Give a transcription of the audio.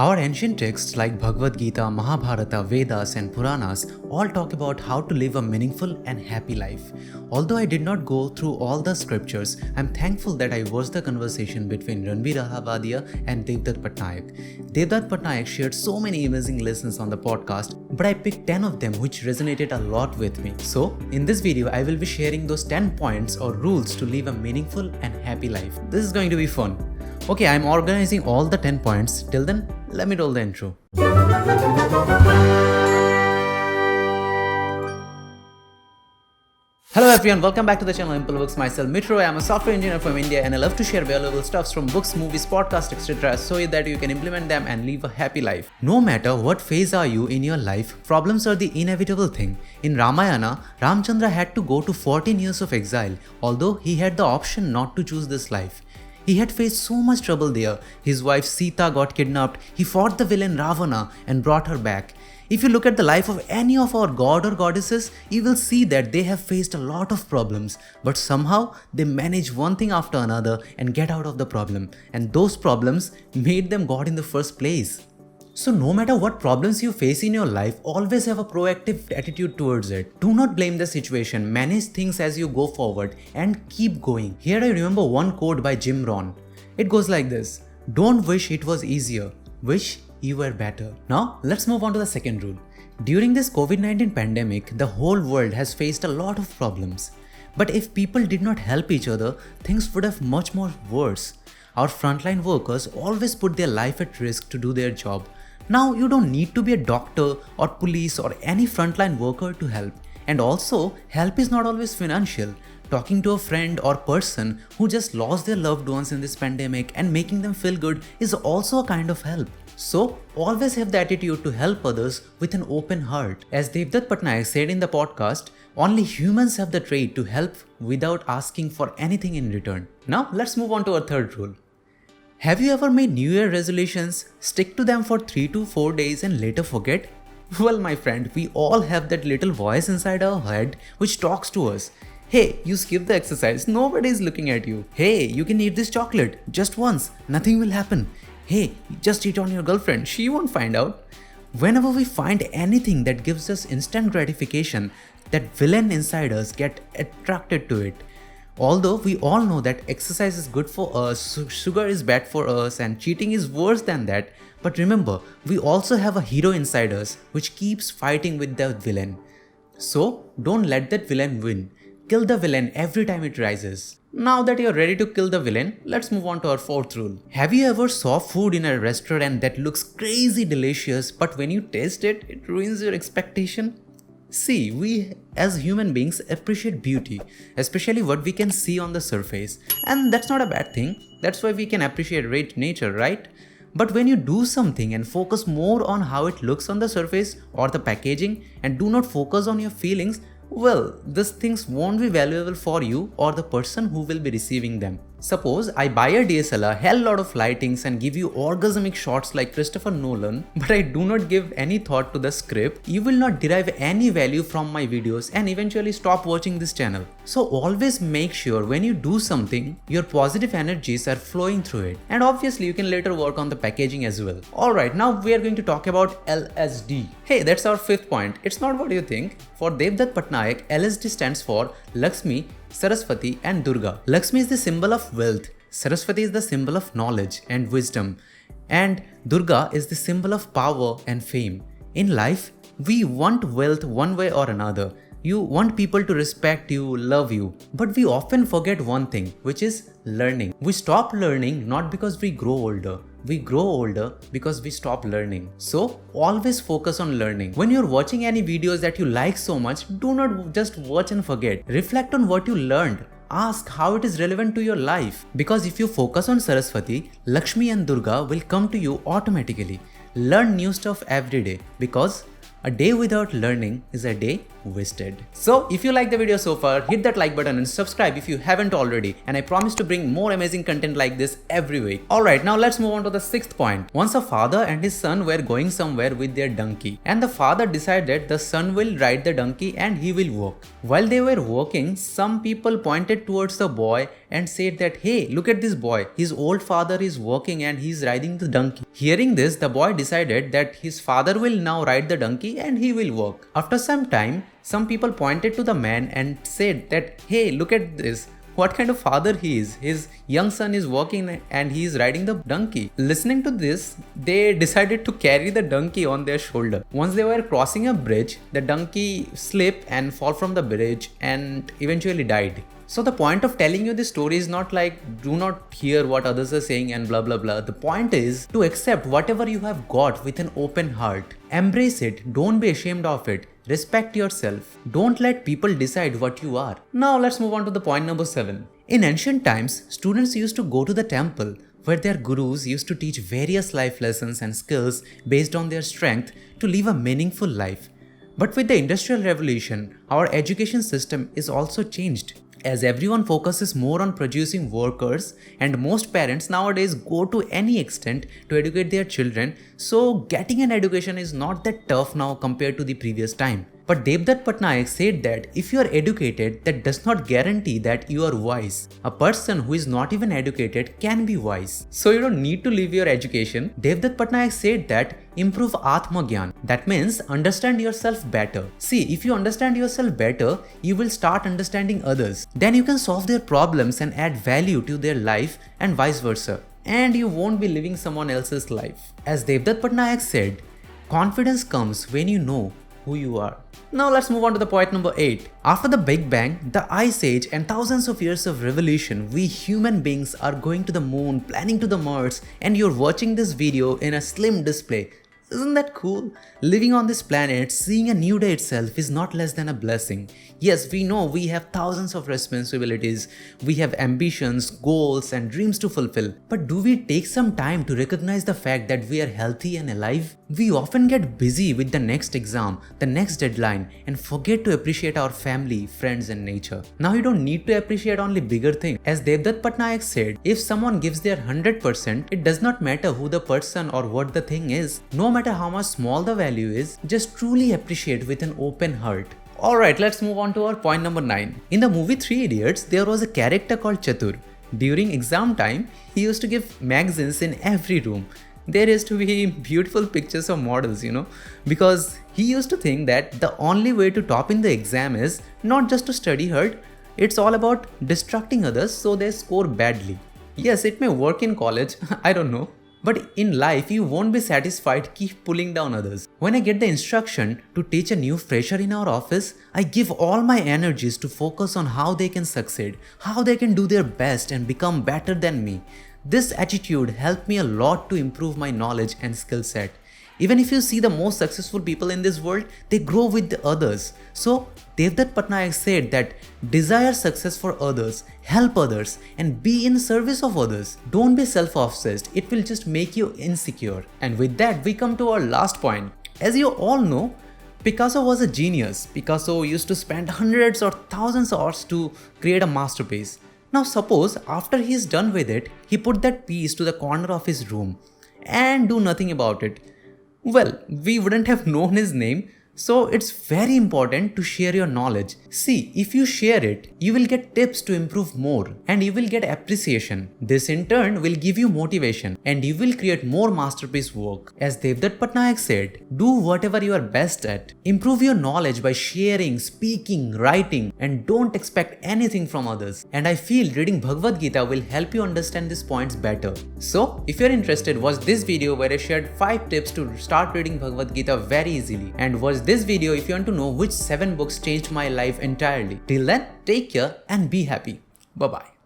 Our ancient texts like Bhagavad Gita, Mahabharata, Vedas, and Puranas all talk about how to live a meaningful and happy life. Although I did not go through all the scriptures, I'm thankful that I watched the conversation between Ranveer Allahbadia and Devdutt Pattanaik. Devdutt Pattanaik shared so many amazing lessons on the podcast, but I picked 10 of them which resonated a lot with me. So, in this video, I will be sharing those 10 points or rules to live a meaningful and happy life. This is going to be fun. Okay, I'm organizing all the 10 points. Till then, let me roll the intro. Hello everyone, welcome back to the channel Impulse Books. Myself Mitro, I am a software engineer from India and I love to share valuable stuffs from books, movies, podcasts, etc. so that you can implement them and live a happy life. No matter what phase are you in your life, problems are the inevitable thing. In Ramayana, Ramchandra had to go to 14 years of exile, although he had the option not to choose this life. He had faced so much trouble there. His wife Sita got kidnapped, he fought the villain Ravana and brought her back. If you look at the life of any of our god or goddesses, you will see that they have faced a lot of problems, but somehow they manage one thing after another and get out of the problem, and those problems made them god in the first place. So no matter what problems you face in your life, always have a proactive attitude towards it. Do not blame the situation, manage things as you go forward and keep going. Here I remember one quote by Jim Rohn. It goes like this: don't wish it was easier, wish you were better. Now let's move on to the second rule. During this COVID-19 pandemic, the whole world has faced a lot of problems. But if people did not help each other, things would have much more worse. Our frontline workers always put their life at risk to do their job. Now you don't need to be a doctor or police or any frontline worker to help. And also, help is not always financial. Talking to a friend or person who just lost their loved ones in this pandemic and making them feel good is also a kind of help. So, always have the attitude to help others with an open heart. As Devdutt Pattanaik said in the podcast, only humans have the trait to help without asking for anything in return. Now, let's move on to our third rule. Have you ever made New Year resolutions, stick to them for 3 to 4 days and later forget? Well, my friend, we all have that little voice inside our head which talks to us. Hey, you skip the exercise, nobody is looking at you. Hey, you can eat this chocolate just once, nothing will happen. Hey, just cheat on your girlfriend, she won't find out. Whenever we find anything that gives us instant gratification, that villain inside us get attracted to it. Although we all know that exercise is good for us, sugar is bad for us, and cheating is worse than that, but remember, we also have a hero inside us which keeps fighting with the villain. So, don't let that villain win. Kill the villain every time it rises. Now that you're ready to kill the villain, let's move on to our fourth rule. Have you ever saw food in a restaurant that looks crazy delicious, but when you taste it, it ruins your expectation? See, we as human beings appreciate beauty, especially what we can see on the surface. And that's not a bad thing. That's why we can appreciate nature, right? But when you do something and focus more on how it looks on the surface or the packaging and do not focus on your feelings, well, these things won't be valuable for you or the person who will be receiving them. Suppose I buy a DSLR, hell lot of lightings and give you orgasmic shots like Christopher Nolan, but I do not give any thought to the script, you will not derive any value from my videos and eventually stop watching this channel. So always make sure when you do something, your positive energies are flowing through it. And obviously you can later work on the packaging as well. Alright, now we are going to talk about LSD. Hey, that's our fifth point. It's not what you think. For Devdutt Pattanaik, LSD stands for Lakshmi, Saraswati and Durga. Lakshmi is the symbol of wealth, Saraswati is the symbol of knowledge and wisdom, and Durga is the symbol of power and fame. In life, we want wealth one way or another. You want people to respect you, love you, but we often forget one thing, which is learning. We stop learning not because we grow older. We grow older because we stop learning. So always focus on learning. When you're watching any videos that you like so much, do not just watch and forget. Reflect on what you learned. Ask how it is relevant to your life. Because if you focus on Saraswati, Lakshmi and Durga will come to you automatically. Learn new stuff every day because a day without learning is a day wasted. So if you like the video so far, hit that like button and subscribe if you haven't already, and I promise to bring more amazing content like this every week. Alright, now let's move on to the sixth point. Once a father and his son were going somewhere with their donkey, and the father decided the son will ride the donkey and he will walk. While they were walking, some people pointed towards the boy and said that, hey, look at this boy. His old father is working and he's riding the donkey. Hearing this, the boy decided that his father will now ride the donkey and he will work. After some time, some people pointed to the man and said that, hey, look at this. What kind of father he is. His young son is working and he is riding the donkey. Listening to this, they decided to carry the donkey on their shoulder. Once they were crossing a bridge, the donkey slipped and fall from the bridge and eventually died. So the point of telling you this story is not like do not hear what others are saying and blah blah blah. The point is to accept whatever you have got with an open heart. Embrace it, don't be ashamed of it. Respect yourself. Don't let people decide what you are. Now let's move on to the point number 7. In ancient times, students used to go to the temple where their gurus used to teach various life lessons and skills based on their strength to live a meaningful life. But with the Industrial Revolution, our education system is also changed. As everyone focuses more on producing workers and most parents nowadays go to any extent to educate their children, so getting an education is not that tough now compared to the previous time. But Devdutt Pattanaik said that if you are educated, that does not guarantee that you are wise. A person who is not even educated can be wise. So you don't need to leave your education. Devdutt Pattanaik said that improve Atma Gyan. That means understand yourself better. See, if you understand yourself better, you will start understanding others. Then you can solve their problems and add value to their life and vice versa. And you won't be living someone else's life. As Devdutt Pattanaik said, confidence comes when you know who you are. Now let's move on to the point number 8. After the Big Bang, the Ice Age and thousands of years of revolution, we human beings are going to the moon, planning to the Mars, and you're watching this video in a slim display. Isn't that cool? Living on this planet, seeing a new day itself is not less than a blessing. Yes, we know we have thousands of responsibilities, we have ambitions, goals and dreams to fulfill. But do we take some time to recognize the fact that we are healthy and alive? We often get busy with the next exam, the next deadline and forget to appreciate our family, friends and nature. Now you don't need to appreciate only bigger things. As Devdutt Pattanaik said, if someone gives their 100%, it does not matter who the person or what the thing is. No matter how much small the value is, just truly appreciate with an open heart. Alright, let's move on to our point number 9. In the movie 3 Idiots, there was a character called Chatur. During exam time, he used to give magazines in every room. There used to be beautiful pictures of models, because he used to think that the only way to top in the exam is not just to study hard, it's all about distracting others so they score badly. Yes, it may work in college, I don't know. But in life, you won't be satisfied keep pulling down others. When I get the instruction to teach a new fresher in our office, I give all my energies to focus on how they can succeed, how they can do their best and become better than me. This attitude helped me a lot to improve my knowledge and skill set. Even if you see the most successful people in this world, they grow with the others. So, Devdutt Pattanaik said that desire success for others, help others and be in service of others. Don't be self-obsessed, it will just make you insecure. And with that, we come to our last point. As you all know, Picasso was a genius. Picasso used to spend hundreds or thousands of hours to create a masterpiece. Now suppose after he is done with it, he put that piece to the corner of his room and do nothing about it. Well, we wouldn't have known his name, so it's very important to share your knowledge. See, if you share it, you will get tips to improve more and you will get appreciation. This in turn will give you motivation and you will create more masterpiece work. As Devdutt Pattanaik said, do whatever you are best at. Improve your knowledge by sharing, speaking, writing and don't expect anything from others. And I feel reading Bhagavad Gita will help you understand these points better. So, if you're interested, watch this video where I shared 5 tips to start reading Bhagavad Gita very easily. And watch this video if you want to know which 7 books changed my life entirely. Till then, take care and be happy. Bye-bye.